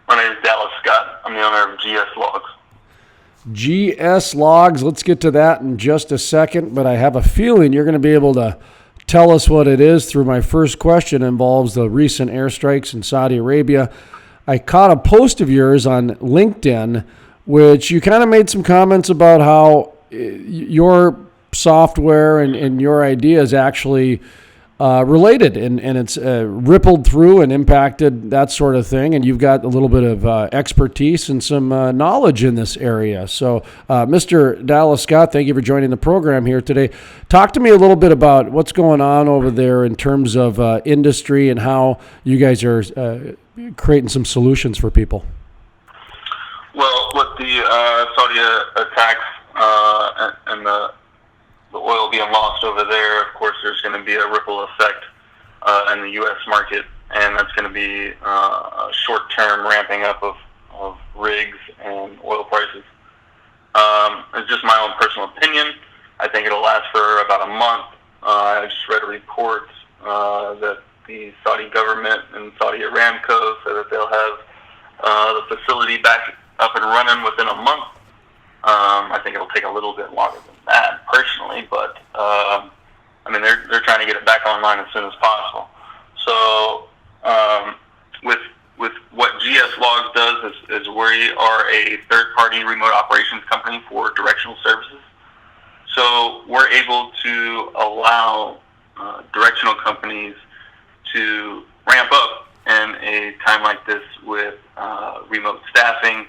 My name is Dallas Scott. I'm the owner of GS Logs. GS Logs, let's get to that in just a second, but I have a feeling you're going to be able to tell us what it is through my first question. Involves the recent airstrikes in Saudi Arabia. I caught a post of yours on LinkedIn, which you kind of made some comments about how your software and your ideas actually related, and it's rippled through and impacted that sort of thing. And you've got a little bit of expertise and some knowledge in this area. So, Mr. Dallas Scott, thank you for joining the program here today. Talk to me a little bit about what's going on over there in terms of industry and how you guys are creating some solutions for people. Well, with the Saudi attacks and the oil being lost over there, of course, there's going to be a ripple effect in the U.S. market, and that's going to be a short-term ramping up of rigs and oil prices. It's just my own personal opinion. I think it'll last for about a month. I just read a report that the Saudi government and Saudi Aramco said that they'll have the facility back up and running within a month. I think it'll take a little bit longer than that, personally, but I mean they're trying to get it back online as soon as possible. So with what GS Logs does is we are a third-party remote operations company for directional services. So we're able to allow directional companies to ramp up in a time like this with remote staffing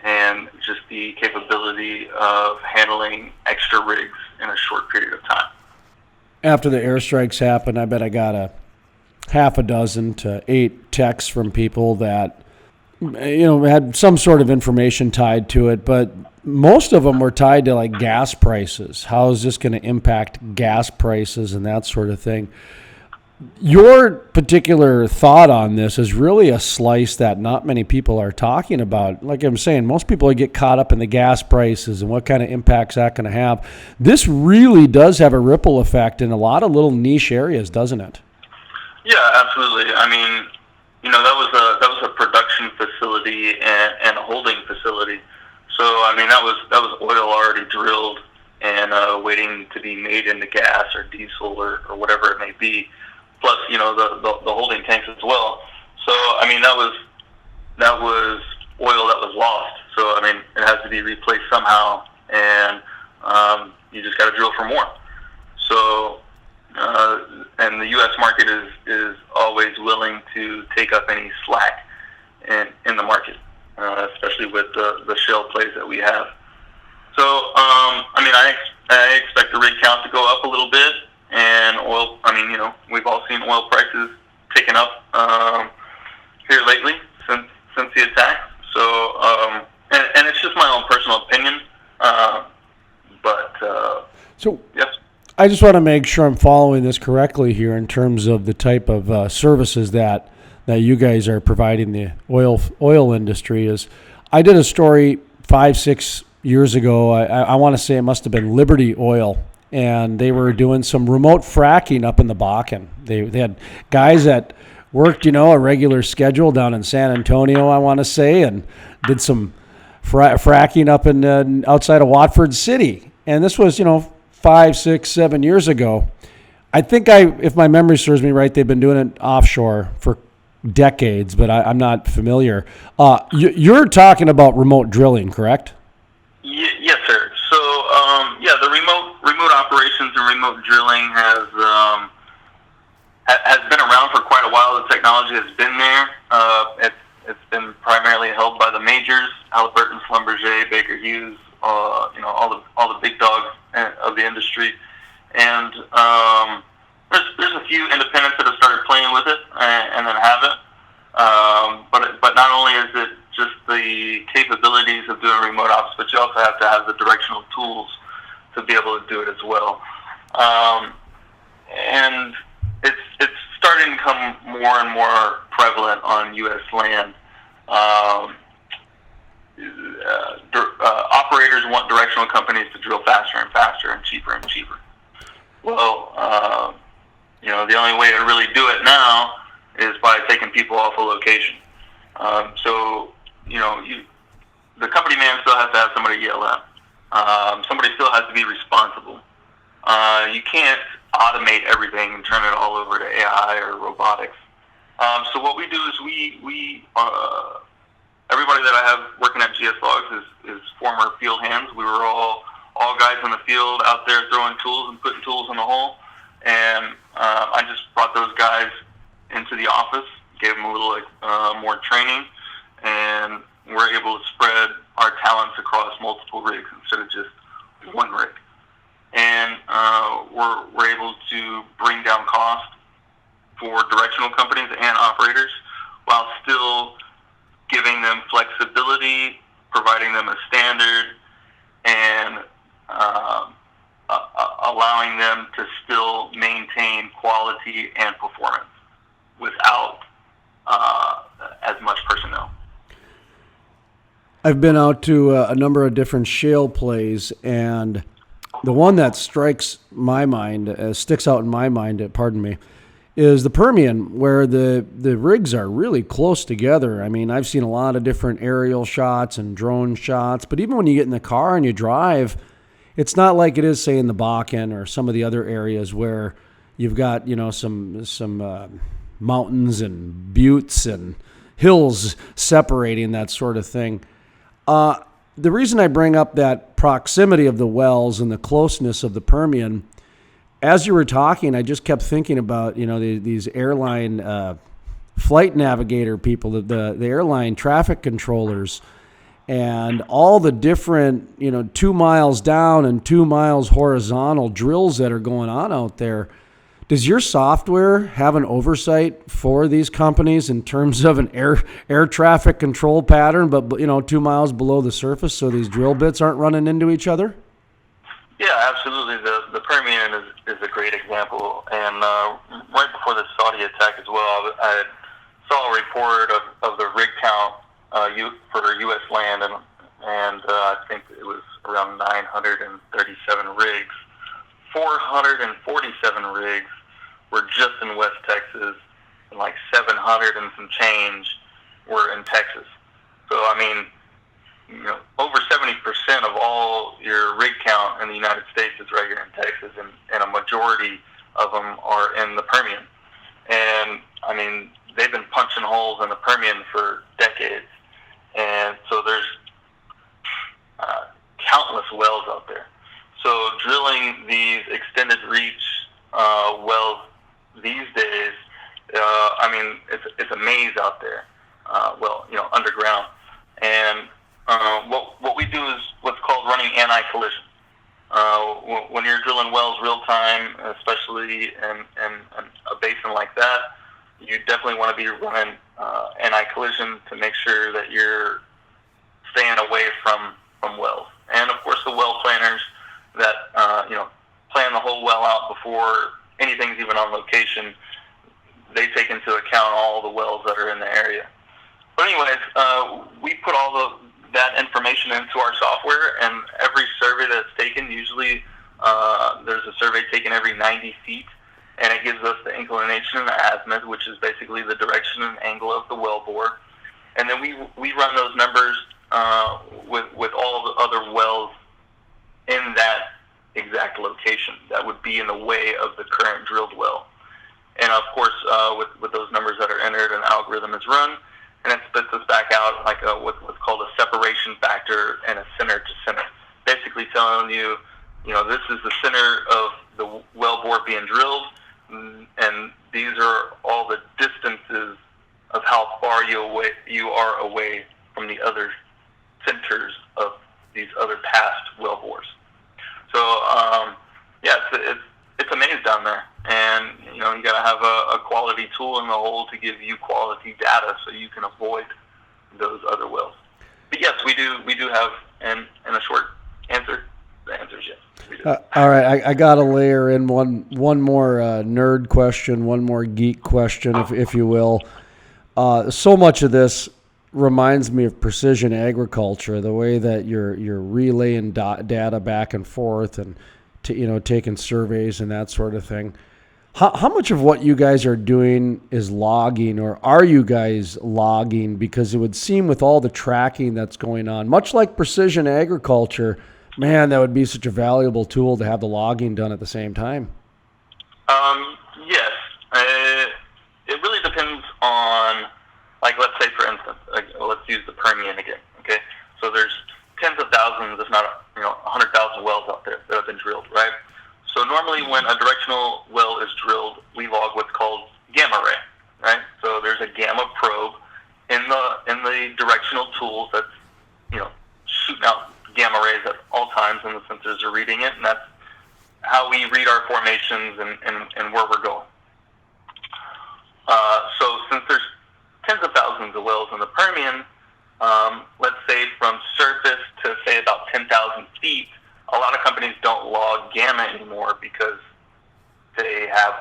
and just the capability of handling extra rigs in a short period of time. After the airstrikes happened, I bet I got a half a dozen to 8 texts from people that had some sort of information tied to it, but most of them were tied to like gas prices. How is this going to impact gas prices and that sort of thing? Your particular thought on this is really a slice that not many people are talking about. Like I'm saying, most people get caught up in the gas prices and what kind of impacts that going to have. This really does have a ripple effect in a lot of little niche areas, doesn't it? Yeah, absolutely. I mean, that was a production facility and a holding facility. So I mean, that was oil already drilled and waiting to be made into gas or diesel or whatever it may be. Plus, the holding tanks as well. So, I mean, that was oil that was lost. So, I mean, it has to be replaced somehow, and you just got to drill for more. So, and the U.S. market is always willing to take up any slack in the market, especially with the shale plays that we have. So, I mean, I expect the rig count to go up a little bit. And oil, I mean, we've all seen oil prices ticking up here lately since the attack. So, and it's just my own personal opinion. So yes. I just want to make sure I'm following this correctly here in terms of the type of services that you guys are providing the oil industry. Is I did a story 5-6 years ago. I want to say it must have been Liberty Oil. And they were doing some remote fracking up in the Bakken. They had guys that worked, a regular schedule down in San Antonio, I want to say, and did some fracking up in outside of Watford City. And this was, 5, 6, 7 years ago. I think if my memory serves me right, they've been doing it offshore for decades, but I'm not familiar. You're talking about remote drilling, correct? Yes, sir. So, the remote operations and remote drilling has been around for quite a while. The technology has been there. It's been primarily held by the majors, Halliburton, Schlumberger, Baker Hughes, all the big dogs of the industry. And there's a few independents that have started playing with it and then have it. But not only is it just the capabilities of doing remote ops, but you also have to have the directional tools to be able to do it as well. And it's starting to become more and more prevalent on U.S. land. Operators want directional companies to drill faster and faster and cheaper and cheaper. Well, the only way to really do it now is by taking people off a location. So, the company man still has to have somebody yell at. Somebody still has to be responsible. You can't automate everything and turn it all over to AI or robotics. So what we do is we everybody that I have working at GS Logs is former field hands. We were all guys in the field out there throwing tools and putting tools in the hole. And I just brought those guys into the office, gave them a little more training, and we're able to spread our talents across multiple rigs instead of just one rig. And we're able to bring down cost for directional companies and operators while still giving them flexibility, providing them a standard, and allowing them to still maintain quality and performance without as much personnel. I've been out to a number of different shale plays, and the one that sticks out in my mind, is the Permian, where the rigs are really close together. I mean, I've seen a lot of different aerial shots and drone shots, but even when you get in the car and you drive, it's not like it is, say, in the Bakken or some of the other areas where you've got, some mountains and buttes and hills separating, that sort of thing. The reason I bring up that proximity of the wells and the closeness of the Permian, as you were talking, I just kept thinking about, these airline flight navigator people, the airline traffic controllers, and all the different, 2 miles down and 2 miles horizontal drills that are going on out there. Does your software have an oversight for these companies in terms of an air traffic control pattern, but 2 miles below the surface, so these drill bits aren't running into each other? Yeah, absolutely. The Permian is a great example. And right before the Saudi attack as well, I saw a report of the rig count for U.S. land, and I think it was around 937 rigs. 447 rigs were just in West Texas, and like 700 and some change were in Texas. So, I mean, over 70% of all your rig count in the United States is right here in Texas, and a majority of them are in the Permian. And, I mean, they've been punching holes in the Permian for decades. And so there's countless wells out there. So drilling these extended reach wells these days, it's a maze out there. Underground. And what we do is what's called running anti-collision. When you're drilling wells real time, especially in a basin like that, you definitely want to be running anti-collision to make sure that you're staying away from wells. And of course, the well planners that plan the whole well out before anything's even on location, they take into account all the wells that are in the area. But anyways, we put all that information into our software, and every survey that's taken, usually there's a survey taken every 90 feet, and it gives us the inclination and the azimuth, which is basically the direction and angle of the well bore. And then we run those numbers with all the other wells in that exact location that would be in the way of the current drilled well. And of course, with those numbers that are entered, an algorithm is run, and it spits us back out like what's called a separation factor and a center to center, basically telling you, this is the center of the well bore being drilled, and these are all the distances of how far you are away from the other centers of these other past well bores. So, it's a maze down there, and you got to have a quality tool in the hole to give you quality data so you can avoid those other wells. But yes, we do have, and a short answer, the answer is yes. We do. All right, I got to layer in one more nerd question, one more geek question, if you will. So much of this reminds me of precision agriculture, the way that you're relaying data back and forth and taking surveys and that sort of thing. How much of what you guys are doing is logging, or are you guys logging? Because it would seem with all the tracking that's going on, much like precision agriculture, man, that would be such a valuable tool to have the logging done at the same time. Yes. It really depends on, like, let's say, for instance, let's use the Permian again, okay? So there's tens of thousands, if not, 100,000 wells out there that have been drilled, right? So normally when a directional well is drilled, we log what's called gamma ray, right? So there's a gamma probe in the directional tools that's, shooting out gamma rays at all times, and the sensors are reading it, and that's how we read our formations and where we're going. So since there's tens of thousands of wells in the Permian, let's say from surface to say about 10,000 feet, a lot of companies don't log gamma anymore because they have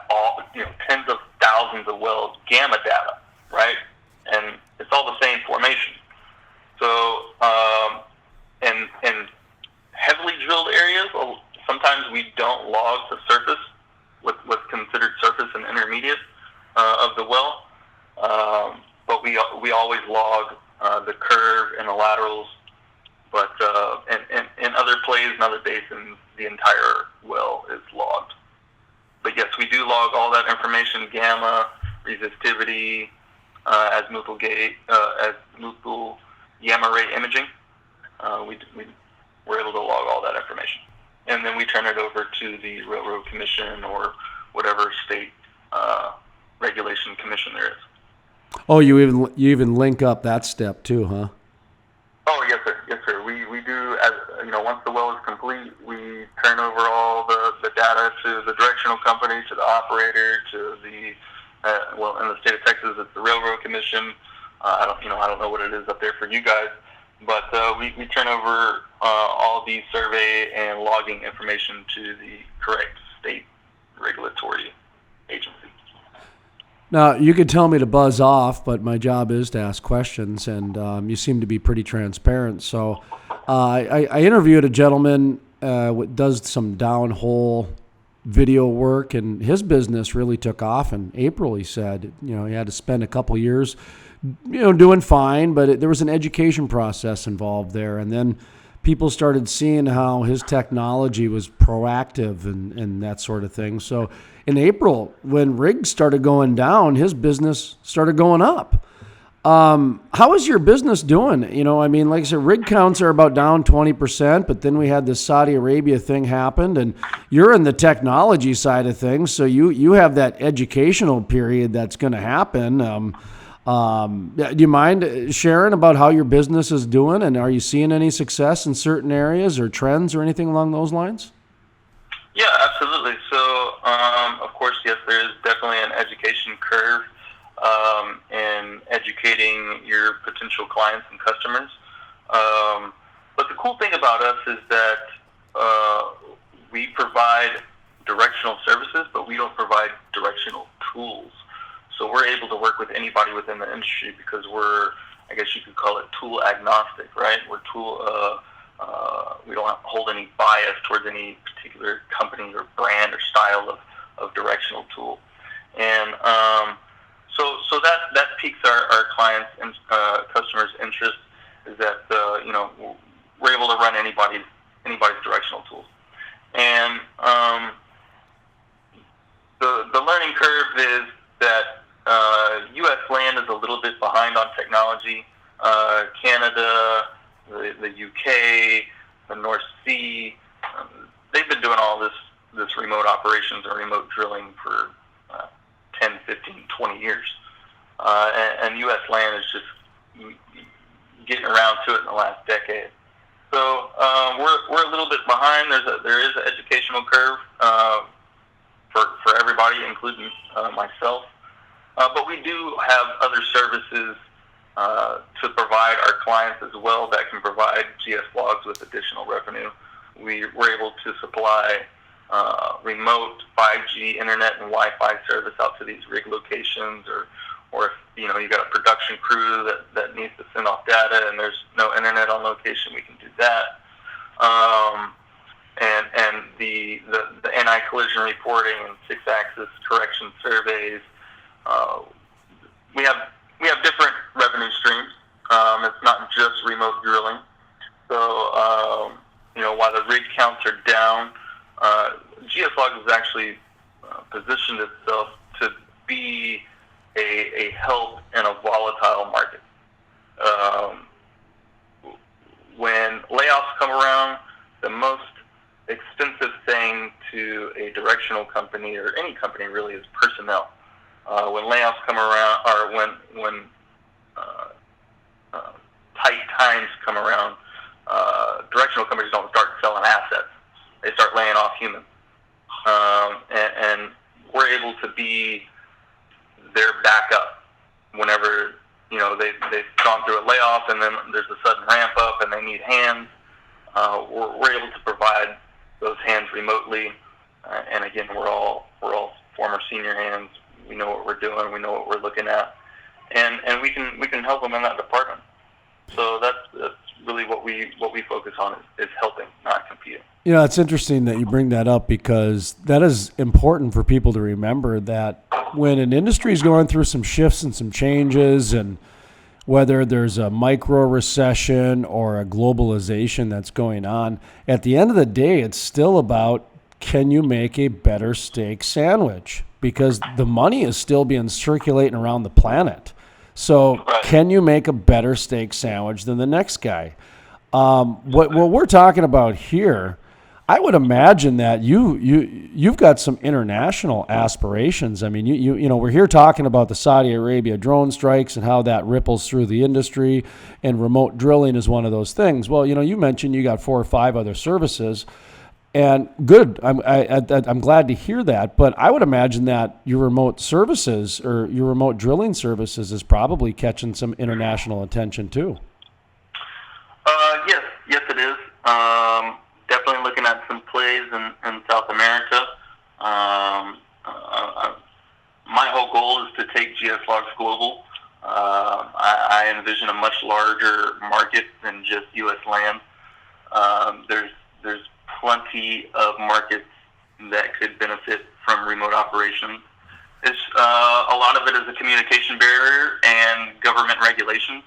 tens of thousands of wells gamma data, right? And it's all the same formation. So in heavily drilled areas, sometimes we don't log the surface, what's considered surface and intermediate of the well, but we always log the curve and the laterals. But in other plays and other basins, the entire well is logged. But yes, we do log all that information: gamma, resistivity, azimuthal gamma ray imaging. We're able to log all that information, and then we turn it over to the Railroad Commission or whatever state regulation commission there is. Oh, you even link up that step too, huh? Oh, yes, sir. Yes, sir. We do, as once the well is complete, we turn over all the data to the directional company, to the operator, to the in the state of Texas, it's the Railroad Commission. I don't know what it is up there for you guys, but we turn over all the survey and logging information to the correct state regulatory agency. Now, you could tell me to buzz off, but my job is to ask questions, and you seem to be pretty transparent. So I interviewed a gentleman does some downhole video work, and his business really took off in April, he said. He had to spend a couple years, doing fine, but there was an education process involved there. And then people started seeing how his technology was proactive and that sort of thing. So in April, when rigs started going down, his business started going up. How is your business doing? Like I said, rig counts are about down 20%, but then we had this Saudi Arabia thing happened, and you're in the technology side of things, so you have that educational period that's going to happen. Do you mind sharing about how your business is doing, and are you seeing any success in certain areas or trends or anything along those lines? Yeah, absolutely. So, of course, yes, there is definitely an education curve in educating your potential clients and customers. But the cool thing about us is that we provide directional services, but we don't provide directional tools. So we're able to work with anybody within the industry because we're, I guess you could call it, tool agnostic, right? We're we don't hold any bias towards any particular company or brand or style of directional tool. And so that piques our clients' and customers' interest, is that we're able to run anybody's directional tools. And the learning curve is that U.S. land is a little bit behind on technology. Canada, the UK, the North Sea, they've been doing all this remote operations and remote drilling for 10, 15, 20 years. And U.S. land is just getting around to it in the last decade. So we're a little bit behind. There is an educational curve for everybody, including myself. But we do have other services to provide our clients as well that can provide GS logs with additional revenue. We're able to supply remote 5G internet and Wi-Fi service out to these rig locations, or if you got a production crew that needs to send off data and there's no internet on location, we can do that. and the anti-collision reporting and six-axis correction surveys. We have different revenue streams. It's not just remote drilling. So while the rig counts are down, GS Logs has actually positioned itself to be a help in a volatile market. When layoffs come around, the most expensive thing to a directional company, or any company really, is personnel. When layoffs come around, or when tight times come around, directional companies don't start selling assets. They start laying off humans. And we're able to be their backup whenever, they've gone through a layoff and then there's a sudden ramp up and they need hands. We're able to provide those hands remotely. And again, we're all former senior hands. We know what we're doing. We know what we're looking at, and we can help them in that department. So that's really what we focus on is helping, not competing. It's interesting that you bring that up, because that is important for people to remember, that when an industry is going through some shifts and some changes, and whether there's a micro recession or a globalization that's going on, at the end of the day, it's still about, can you make a better steak sandwich? Because the money is still being circulating around the planet. So can you make a better steak sandwich than the next guy? What we're talking about here, I would imagine that you've got some international aspirations. I mean, we're here talking about the Saudi Arabia drone strikes and how that ripples through the industry, and remote drilling is one of those things. Well, you mentioned you got 4 or 5 other services. And good, I'm glad to hear that. But I would imagine that your remote services, or your remote drilling services, is probably catching some international attention too. Yes, it is. Definitely looking at some plays in South America. My whole goal is to take GS Logs global. I envision a much larger market than just U.S. land. There's plenty of markets that could benefit from remote operations. It's a lot of it is a communication barrier and government regulations.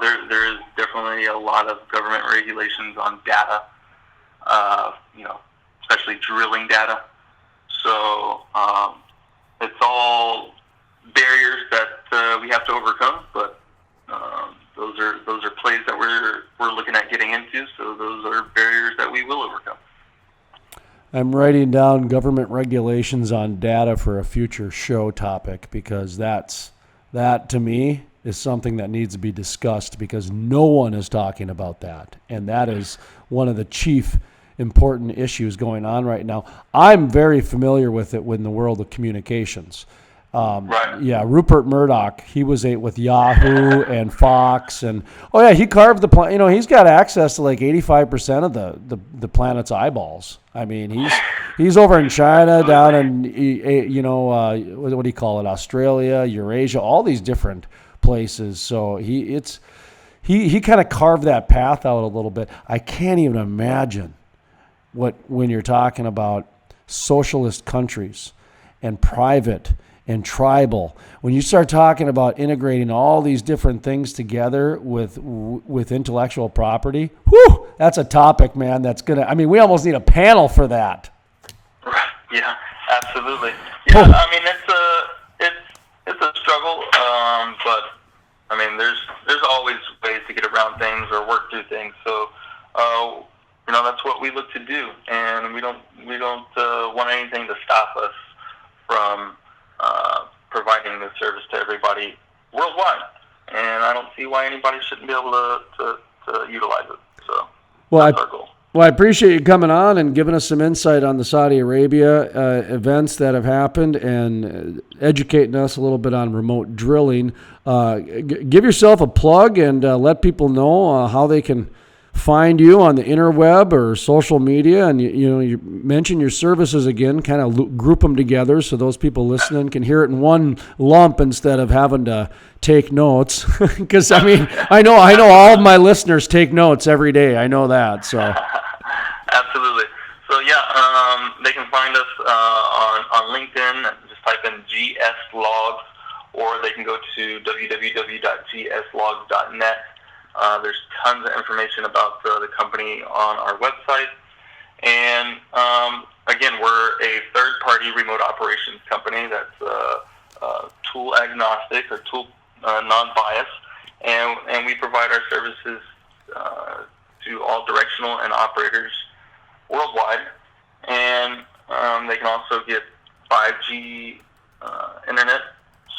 There is definitely a lot of government regulations on data, especially drilling data. So it's all barriers that we have to overcome, but those are plays that we're looking at getting into. So those are barriers that we will overcome. I'm writing down government regulations on data for a future show topic, because that to me is something that needs to be discussed, because no one is talking about that, and that is one of the chief important issues going on right now. I'm very familiar with it in the world of communications. Right. Yeah, Rupert Murdoch, he was with Yahoo and Fox, and he carved the planet. He's got access to like 85% of the planet's eyeballs. I mean, he's over in China, down in what do you call it, Australia, Eurasia, all these different places. So he kind of carved that path out a little bit. I can't even imagine when you're talking about socialist countries and private and tribal, when you start talking about integrating all these different things together with intellectual property, whew, that's a topic, man. We almost need a panel for that. Yeah, absolutely. Yeah, I mean, it's a struggle, but I mean, there's always ways to get around things or work through things. So, that's what we look to do, and we don't want anything to stop us from providing this service to everybody worldwide, and I don't see why anybody shouldn't be able to utilize it. So that's our goal. Well, I appreciate you coming on and giving us some insight on the Saudi Arabia events that have happened, and educating us a little bit on remote drilling. Give yourself a plug and let people know how they can find you on the interweb or social media, and you mention your services again, kind of group them together so those people listening can hear it in one lump instead of having to take notes. Because I know all of my listeners take notes every day. I know that. So absolutely. they can find us on LinkedIn and just type in GS Logs, or they can go to www.gslogs.net. There's tons of information about the company on our website. And again, we're a third-party remote operations company that's tool agnostic or tool non-biased, and we provide our services to all directional and operators worldwide. And they can also get 5G internet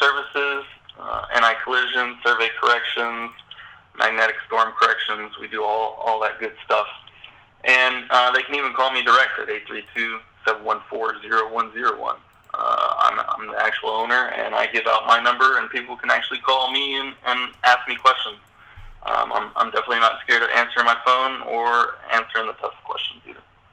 services, anti-collision, survey corrections, magnetic storm corrections. We do all that good stuff. And they can even call me direct at 832-714-0101. I'm the actual owner, and I give out my number, and people can actually call me and ask me questions. I'm definitely not scared of answering my phone or answering the tough questions either.